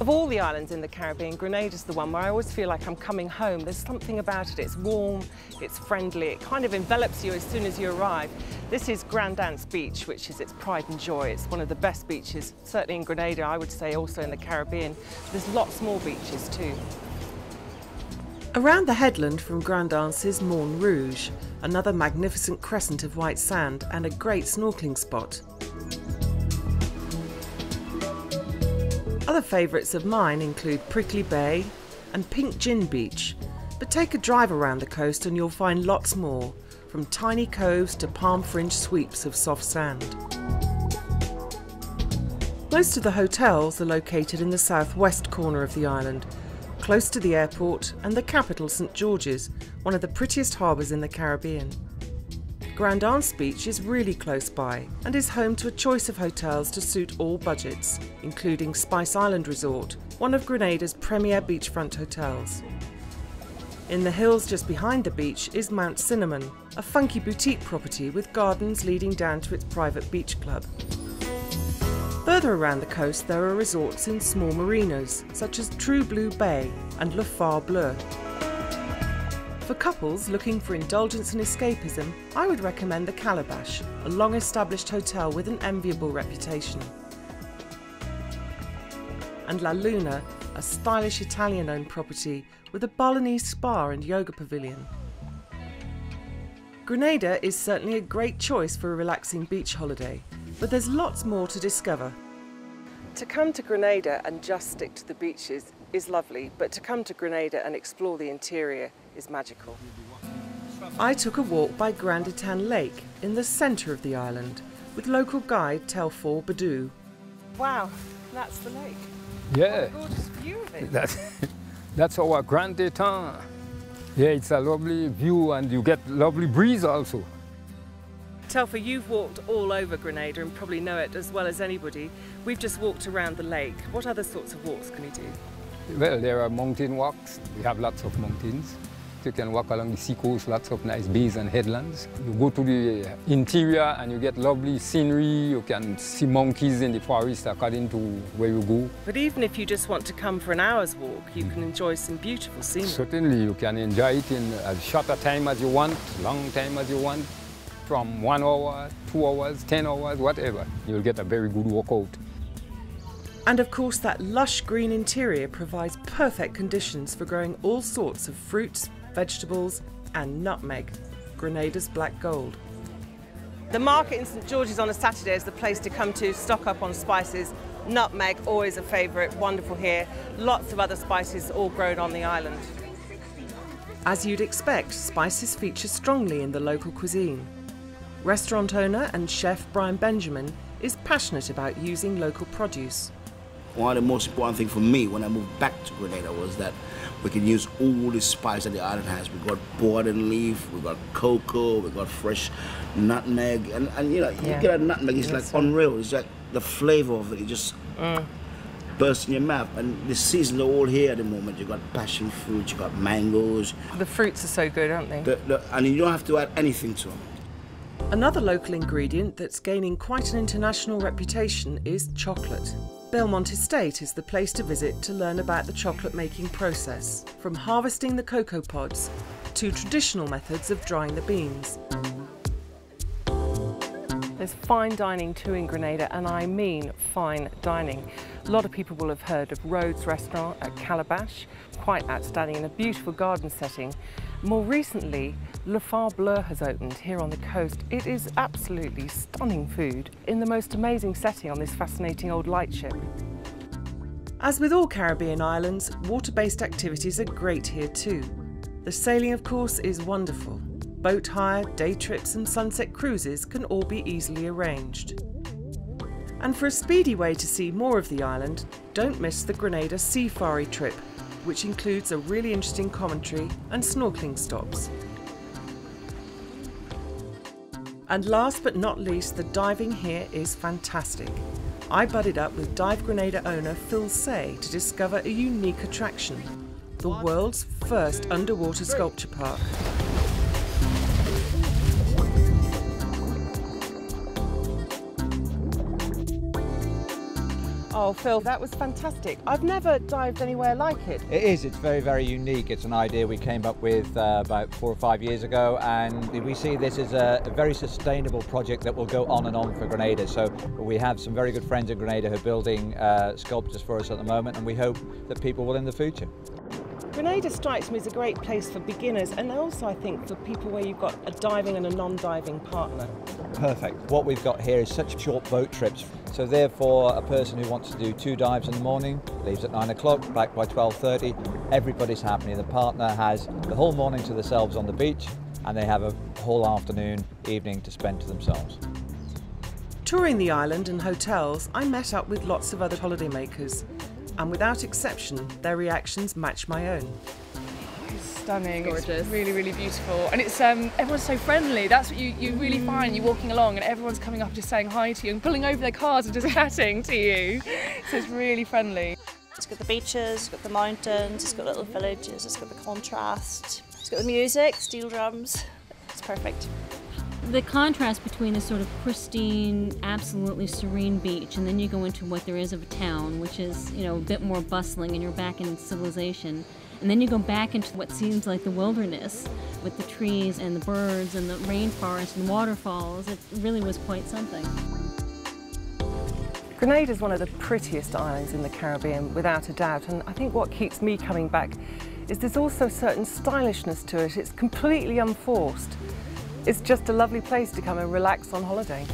Of all the islands in the Caribbean, Grenada's the one where I always feel like I'm coming home. There's something about it. It's warm, it's friendly, it kind of envelops you as soon as you arrive. This is Grand Anse Beach, which is its pride and joy. It's one of the best beaches, certainly in Grenada, I would say also in the Caribbean. There's lots more beaches too. Around the headland from Grand Anse is Morne Rouge, another magnificent crescent of white sand and a great snorkelling spot. Other favourites of mine include Prickly Bay and Pink Gin Beach, but take a drive around the coast and you'll find lots more, from tiny coves to palm-fringed sweeps of soft sand. Most of the hotels are located in the southwest corner of the island, close to the airport and the capital St George's, one of the prettiest harbours in the Caribbean. Grand Anse Beach is really close by and is home to a choice of hotels to suit all budgets, including Spice Island Resort, one of Grenada's premier beachfront hotels. In the hills just behind the beach is Mount Cinnamon, a funky boutique property with gardens leading down to its private beach club. Further around the coast there are resorts in small marinas, such as True Blue Bay and Le Phare Bleu. For couples looking for indulgence and escapism, I would recommend the Calabash, a long-established hotel with an enviable reputation. And La Luna, a stylish Italian-owned property with a Balinese spa and yoga pavilion. Grenada is certainly a great choice for a relaxing beach holiday, but there's lots more to discover. To come to Grenada and just stick to the beaches is lovely, but to come to Grenada and explore the interior is magical. I took a walk by Grand Etan Lake in the centre of the island with local guide Telfor Badu. Wow, that's the lake. Yeah. What a gorgeous view of it. That's our Grand Etan. Yeah, it's a lovely view and you get lovely breeze also. Telfor, you've walked all over Grenada and probably know it as well as anybody. We've just walked around the lake. What other sorts of walks can we do? Well, there are mountain walks. We have lots of mountains. You can walk along the seacoast, lots of nice bays and headlands. You go to the interior and you get lovely scenery. You can see monkeys in the forest according to where you go. But even if you just want to come for an hour's walk, you can enjoy some beautiful scenery. Certainly, you can enjoy it in as short a time as you want, long time as you want, from 1 hour, 2 hours, 10 hours, whatever. You'll get a very good walkout. And of course that lush green interior provides perfect conditions for growing all sorts of fruits, vegetables and nutmeg, Grenada's black gold. The market in St George's on a Saturday is the place to come to stock up on spices. Nutmeg, always a favourite, wonderful here. Lots of other spices all grown on the island. As you'd expect, spices feature strongly in the local cuisine. Restaurant owner and chef Brian Benjamin is passionate about using local produce. One of the most important things for me when I moved back to Grenada was that we can use all the spice that the island has. We got borden leaf, we got cocoa, we got fresh nutmeg, and you know, you get a nutmeg, it's like unreal. It's like the flavour of it, it just bursts in your mouth. And the seasons are all here at the moment. You got passion fruit, you got mangoes. The fruits are so good, aren't they? And you don't have to add anything to them. Another local ingredient that's gaining quite an international reputation is chocolate. Belmont Estate is the place to visit to learn about the chocolate making process, from harvesting the cocoa pods to traditional methods of drying the beans. There's fine dining too in Grenada, and I mean fine dining. A lot of people will have heard of Rhodes Restaurant at Calabash, quite outstanding in a beautiful garden setting. More recently, Le Phare Bleu has opened here on the coast. It is absolutely stunning food in the most amazing setting on this fascinating old lightship. As with all Caribbean islands, water-based activities are great here too. The sailing, of course, is wonderful. Boat hire, day trips and sunset cruises can all be easily arranged. And for a speedy way to see more of the island, don't miss the Grenada Seafari trip, which includes a really interesting commentary and snorkelling stops. And last but not least, the diving here is fantastic. I buddied up with Dive Grenada owner Phil Say to discover a unique attraction, the world's first underwater sculpture park. Oh, Phil, that was fantastic. I've never dived anywhere like it. It is. It's very, very unique. It's an idea we came up with about 4 or 5 years ago, and we see this as a very sustainable project that will go on and on for Grenada. So we have some very good friends in Grenada who are building sculptures for us at the moment, and we hope that people will in the future. Grenada strikes me as a great place for beginners, and also I think for people where you've got a diving and a non-diving partner. Perfect. What we've got here is such short boat trips. So therefore, a person who wants to do 2 dives in the morning, leaves at 9 o'clock, back by 12:30, everybody's happy. The partner has the whole morning to themselves on the beach, and they have a whole afternoon, evening to spend to themselves. Touring the island and hotels, I met up with lots of other holidaymakers, and without exception, their reactions match my own. It's stunning. It's gorgeous. It's really, really beautiful. And it's everyone's so friendly. That's what you really find. You're walking along and everyone's coming up and just saying hi to you and pulling over their cars and just chatting to you. So it's really friendly. It's got the beaches, it's got the mountains, it's got little villages, it's got the contrast, it's got the music, steel drums. It's perfect. The contrast between this sort of pristine, absolutely serene beach, and then you go into what there is of a town, which is, you know, a bit more bustling, and you're back in civilization. And then you go back into what seems like the wilderness with the trees and the birds and the rainforest and waterfalls. It really was quite something. Grenada is one of the prettiest islands in the Caribbean, without a doubt, and I think what keeps me coming back is there's also a certain stylishness to it. It's completely unforced. It's just a lovely place to come and relax on holiday.